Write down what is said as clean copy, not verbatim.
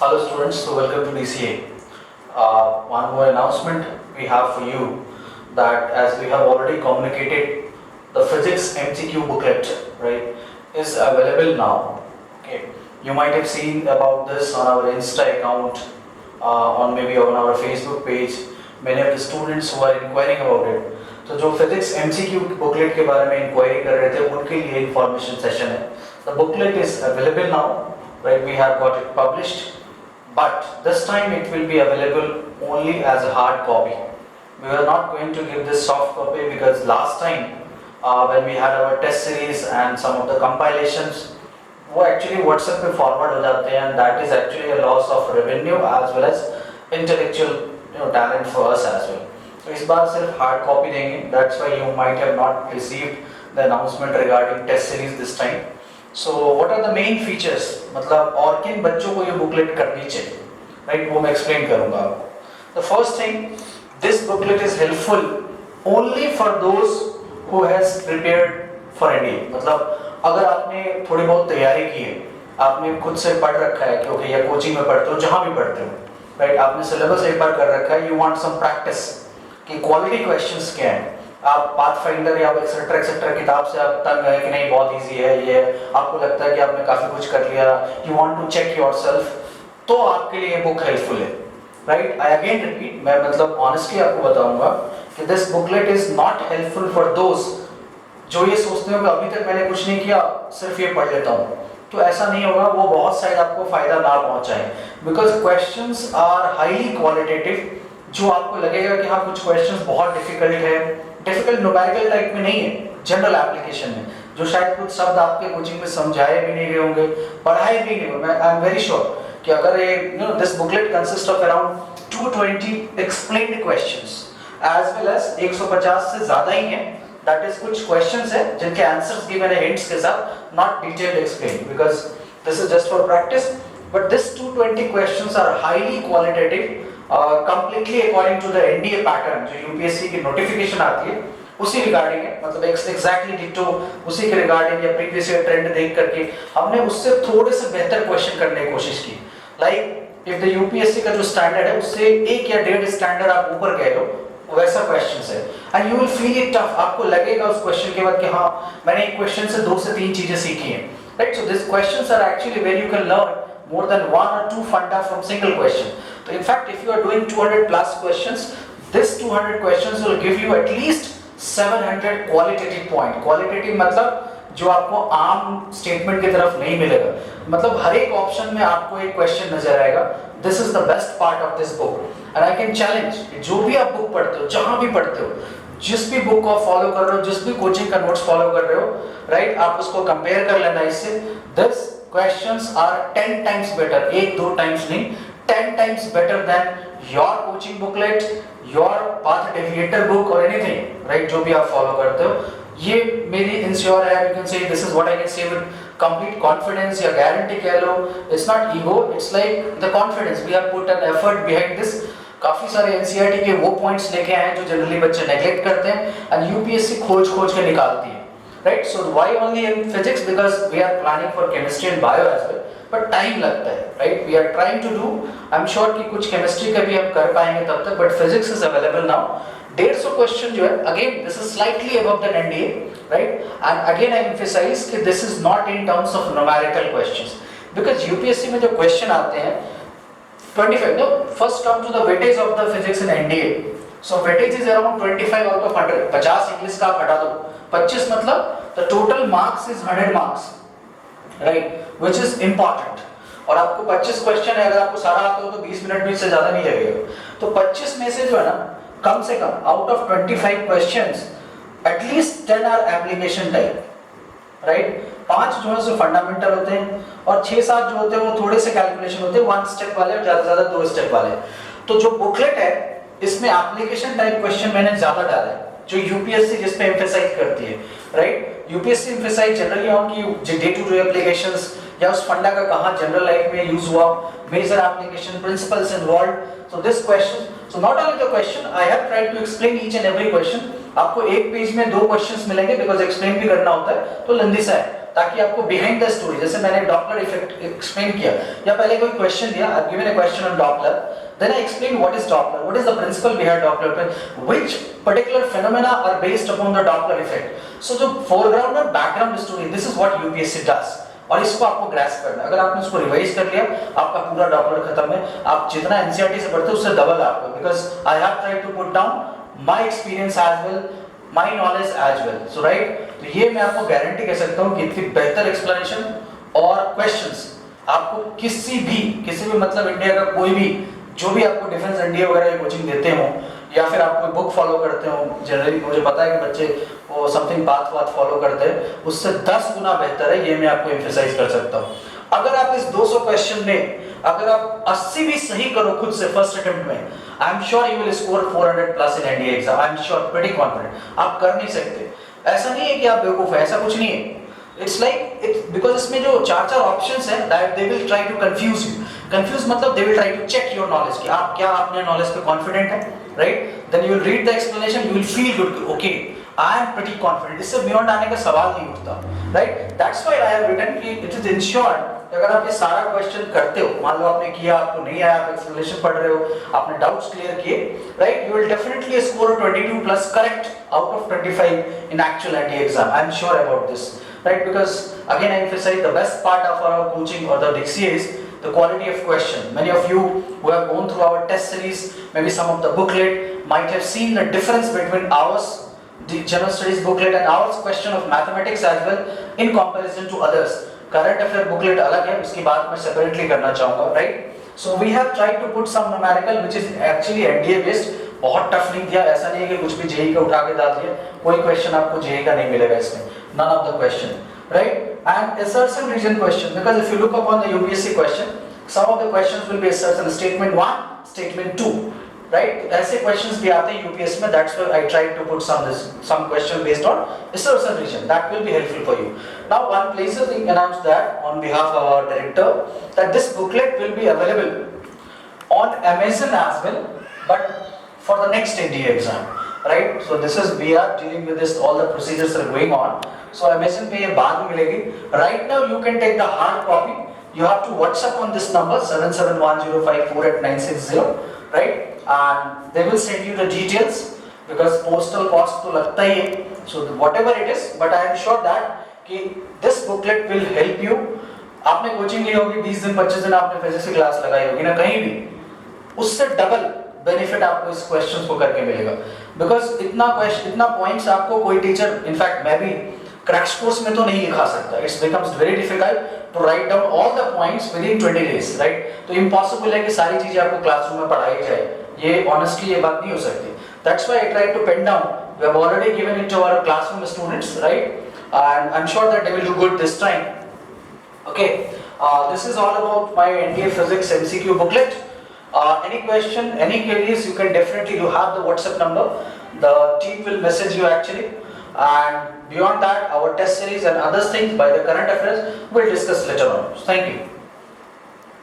Hello students, so welcome to DCA. One more announcement we have for you that as we have already communicated, the physics MCQ booklet, right, is available now. Okay, you might have seen about this on our Insta account, on maybe on our Facebook page. Many of the students who are inquiring about it. तो जो physics MCQ booklet के बारे में inquiry कर रहे थे उनके लिए इंफॉर्मेशन सेशन है. The booklet is available now, right? We have got it published. But this time it will be available only as a hard copy. We are not going to give this soft copy because last time when we had our test series and some of the compilations, वो actually WhatsApp पे forward हो जाते हैं and that is actually a loss of revenue as well as intellectual talent for us as well. So इस बार सिर्फ hard copy देंगे. That's why you might have not received the announcement regarding test series this time. So what are the main features? मतलब और किन बच्चों को ये booklet करनी चाहिए, right? वो मैं explain करूँगा आपको. The first thing, this booklet is helpful only for those who has prepared for NDA. मतलब अगर आपने थोड़ी बहुत तैयारी की है, आपने खुद से पढ़ रखा है कि ओके या कोचिंग में पढ़ते हो, जहाँ भी पढ़ते हो, right? आपने सिलेबस एक बार कर रखा है, you want some practice कि क्वालिटी क्वेश्चंस क्या हैं. आप पाथफाइंडर या एक्सेट्रा किताब से आप तंग है कि नहीं बहुत इजी है ये, आपको लगता है कि आपने काफ़ी कुछ कर लिया, you want to check yourself, तो आपके लिए बुक हेल्पफुल है, राइट? आई अगेन रिपीट, मैं मतलब ऑनेस्टली आपको बताऊंगा कि this booklet is not helpful for those जो ये सोचते हो कि अभी तक मैंने कुछ नहीं किया, सिर्फ ये पढ़ लेता हूँ. तो ऐसा नहीं होगा, वो बहुत शायद आपको फायदा ना पहुंचाए because questions are highly qualitative. जो आपको लगेगा कि हाँ कुछ क्वेश्चंस बहुत डिफिकल्ट है, डिफिकल्ट न्यूमेरिकल टाइप में नहीं है, जनरल एप्लीकेशन में, जो शायद कुछ शब्द आपके कोचिंग में समझाए भी नहीं गए होंगे, पढ़ाए भी नहीं होंगे. आई एम वेरी श्योर कि अगर ये this booklet consist of around 220 explained questions as well as 150 से ज्यादा ही हैं. दैट इज कुछ क्वेश्चंस है जिनके आंसर्स गिवन है हिंट्स के साथ, not detailed explain because this is just for practice. But this 220 questions are highly qualitative, completely according to the NDA pattern जो यूपीएससी की नोटिफिकेशन आती है उसी रिगार्डिंग है. मतलब exactly डिटो उसी के रिगार्डिंग या प्रीवियस ईयर ट्रेंड देख करके हमने उससे थोड़े से बेहतर क्वेश्चन करने की कोशिश की. लाइक इफ द यूपीएससी का जो स्टैंडर्ड है उससे 1 या 1.5 स्टैंडर्ड आप ऊपर गए हो, वैसा क्वेश्चंस है. And you will feel it tough. आपको लगेगा उस क्वेश्चन के बाद कि हाँ मैंने एक क्वेश्चन से 2 से 3 चीजें सीखी हैं, right? So this questions are actually where you can learn more than 1 or 2 funda from single question. So in fact if you are doing 200 plus questions, this 200 questions will give you at least 700 qualitative point. Qualitative मतलब जो आपको आम statement की तरफ नहीं मिलेगा, मतलब हर एक ऑप्शन में आपको एक क्वेश्चन नजर आएगा. This is the best part of this book and I can challenge जो भी आप बुक पढ़ते हो, जहां भी पढ़ते हो, जिस भी बुक को फॉलो कर रहे हो, जिस भी कोचिंग का नोट्स फॉलो कर रहे हो, राइट? आप उसको कंपेयर कर लेना इससे. This questions are 10 times better, 1-2 times नहीं, 10 times better than your coaching booklet, your path deviator book or anything, right? जो भी आप follow करते हो, ये मेरी इंश्योर है. You can say this is what I can say with complete confidence या guarantee कह लो. It's not ego, it's like the confidence. We have put an effort behind this. काफी सारे NCERT के वो points लेके आए हैं जो जनरली बच्चे neglect करते हैं and UPSC खोज के निकालती है. Right? So why only in physics? Because we are planning for chemistry and bio as well. But time लगता है, right? We are trying to do. I'm sure कि कुछ chemistry का भी हम कर पाएंगे तब तक. But physics is available now. 150 question जो है, again this is slightly above than NDA, right? And again I emphasize कि this is not in terms of numerical questions. Because UPSC में जो question आते हैं 25. No, first come to the weightage of the physics in NDA. So weightage is around 25 out of 100. 50 English का आप हटा दो, 25 मतलब the total marks is 100 marks, right? Which is important. और आपको 25 क्वेश्चन है, अगर आपको सारा आता हो तो 20 मिनट भी इससे ज्यादा नहीं लगेगा. तो 25 में से जो है ना, कम से कम out of 25 questions at least 10 are application type, right? 5 जो है सो फंडामेंटल होते हैं और 6-7 जो होते हैं वो थोड़े से कैलकुलेशन होते हैं, 1 स्टेप वाले और ज्यादा से ज्यादा 2 स्टेप वाले. तो जो बुकलेट है इसमें एप्लीकेशन टाइप क्वेश्चन मैंने ज्यादा डाला है जो यूपीएससी जिस पे एम्फेसाइज करती है, right? UPSC emphasize generally on की डे टू डे एप्लीकेशंस या उस फंडा का कहां जनरल लाइफ में यूज हुआ, major application, principles involved. So this question, so not only the question, I have tried to explain each and every question. आपको एक page में 2 क्वेश्चंस मिलेंगे बिकॉज़ एक्सप्लेन भी करना होता है तो लंबी सा है. ताकि आपको बिहाइंड द स्टोरी, जैसे मैंने डॉपलर इफेक्ट एक्सप्लेन किया या पहले कोई क्वेश्चन दिया, I have given a question on Doppler, then I explain what is Doppler, what is the principle behind Doppler, which particular phenomena are based upon the Doppler effect. So जो foreground और background story, this is what UPSC does. और इसको आपको grasp करना है। अगर आपने इसको रिवाइज कर लिया, आपका पूरा डॉपलर खत्म है। आप जितना एनसीईआरटी से पढ़ते हो उससे डबल आपको, because I have tried to put down my experience as well, my knowledge as well, so right. तो ये मैं आपको गारंटी कह सकता हूँ कि इतनी बेहतर एक्सप्लेनेशन और क्वेश्चंस आपको किसी भी मतलब इंडिया का कोई भी जो भी आपको डिफेंस एनडीए वगैरह की कोचिंग देते हो या फिर आप कोई बुक फॉलो करते हो, जनरली मुझे पता है कि बच्चे वो समथिंग पाथ फॉलो करते हैं, उससे 10 गुना बेहतर है, ये मैं आपको एम्फसाइज कर सकता हूँ। अगर आप इस 200 क्वेश्चन में अगर आप 80 भी सही करो खुद से फर्स्ट अटेम्प्ट में, आई am sure you will score 400 plus in NDA exam, I am sure, pretty confident. आप कर नहीं सकते, ऐसा नहीं है कि आप बेवकूफ है, ऐसा कुछ नहीं है। It's like it because इसमें जो चार ऑप्शंस हैं that they will try to confuse you. Confuse मतलब they will try to check your knowledge कि आप क्या अपने knowledge पे confident हैं, right? Then you will read the explanation, you will feel good. Okay, I am pretty confident. इससे beyond आने का सवाल नहीं उठता, right? That's why I have written कि it is ensured अगर आप ये सारा क्वेश्चन करते हो, मान लो आपने किया, आपको नहीं आया, आप एक्सप्लेनेशन पढ़ रहे हो, आपने डाउट्स क्लियर किए, right, you will definitely score 22 plus correct out of 25 in actual NDA exam, I am sure about this, right? Because again I emphasize the best part of our coaching or the DCA is the quality of question. Many of you who have gone through our test series, maybe some of the booklet might have seen the difference between ours, the general studies booklet, and ours question of mathematics as well in comparison to others. Current affair booklet अलग है, उसकी बात मैं separately करना चाहूँगा, right? So we have tried to put some numerical which is actually NDA based. बहुत tough नहीं दिया, ऐसा नहीं है कि कुछ भी जेई का उठा के डाल दिया, कोई क्वेश्चन आपको जेई का नहीं मिलेगा इसमें, none of the question, right? And assertion region question, because if you look upon the UPSC question, some of the questions will be assertion, statement 1, statement 2, right? ऐसे questions भी आते हैं UPSC में, that's why I tried to put some question based on assertion region, that will be helpful for you. Now one places announced that on behalf of our director that this booklet will be available on Amazon as well, but for the next NDA exam, right? So this is, we are dealing with this, all the procedures are going on. So Amazon पे ये बाद में मिलेगी. Right now you can take the hard copy. You have to WhatsApp on this number 7710548960, right? And they will send you the details because postal cost तो लगता ही है. So whatever it is, but I am sure that कि this booklet will help you. आपने coaching ली होगी 20 दिन 25 दिन आपने physics की क्लास लगाई होगी ना कहीं भी, उससे डबल बेनिफिट आपको इस क्वेश्चंस को करके मिलेगा, बिकॉज इतना पॉइंट्स आपको कोई टीचर, इनफैक्ट मैं भी क्रैश कोर्स में तो नहीं लिखा सकता, it's becomes very difficult to write down all the points within 20 days, right? तो इम्पॉसिबल है कि सारी चीजें आपको क्लासरूम में पढ़ाई जाए, ये ऑनेस्टली ये बात नहीं हो सकती। That's why I try to pen down, we have already given it to our classroom students, right? And I am sure that they will do good this time, okay? This is all about my NDA physics MCQ booklet. Any question, any queries, you can definitely, you have the WhatsApp number, the team will message you actually, and beyond that our test series and other things by the current affairs we'll discuss later on. Thank you.